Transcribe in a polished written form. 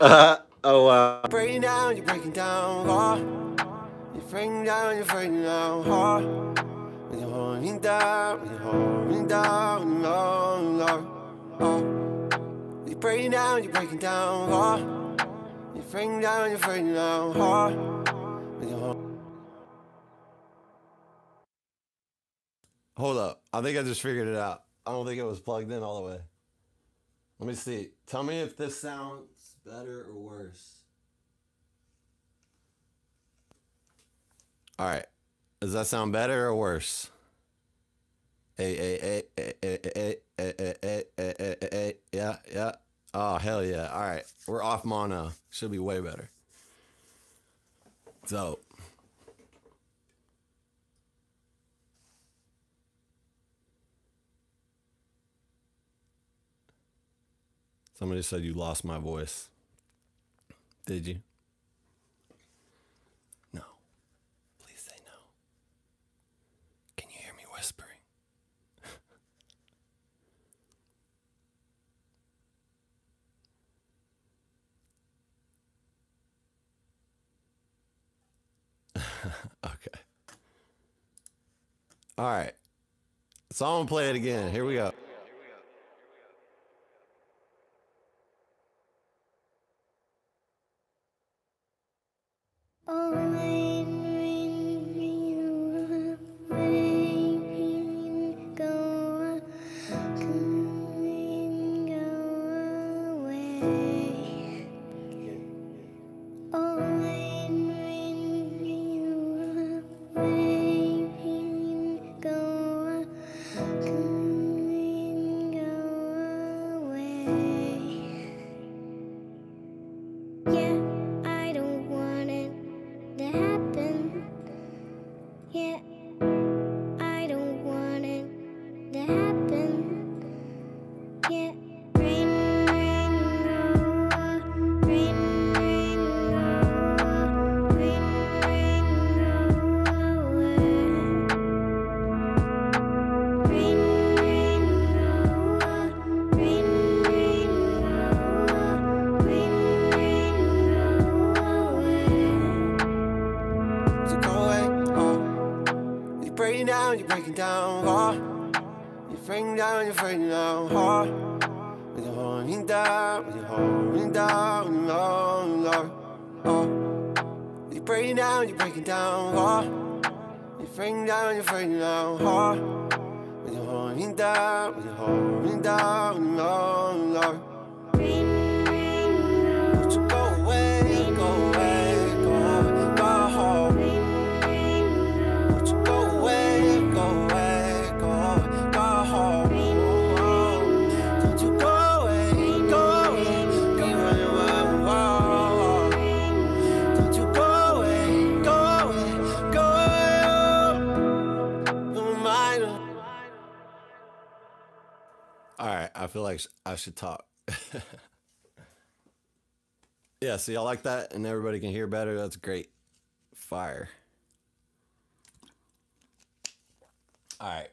Oh, wow. Breaking down, you're breaking down hard. You're breaking down, you're breaking down hard. When you're holding down, when you're holding down, you're breaking down, you're breaking down hard. You're breaking down, you're breaking down hard. When you're Hold up, I think I just figured it out. I don't think it was plugged in all the way. Let me see. Tell me if this sounds better or worse. All right. Does that sound better or worse? Yeah. Oh, hell yeah. All right. We're off mono. Should be way better. Dope. Somebody said you lost my voice. Did you? No. Please say no. Can you hear me whispering? Okay. All right. So I'm going to play it again. Here we go. Breaking down, you're breaking down hard. You're breaking down, you're breaking down hard. When you're holding down, when you're holding down, you're breaking down, you're breaking down hard. You're breaking down, you're breaking down hard. When you're holding down, when you're holding down, Won't you go away, go away, go home. Won't you go away, go away, go home. Don't you go away, go away, go away. Don't you go away, go away, go away. All right, I feel like I should talk. Yeah, so y'all like that and everybody can hear better? That's great. Fire. All right.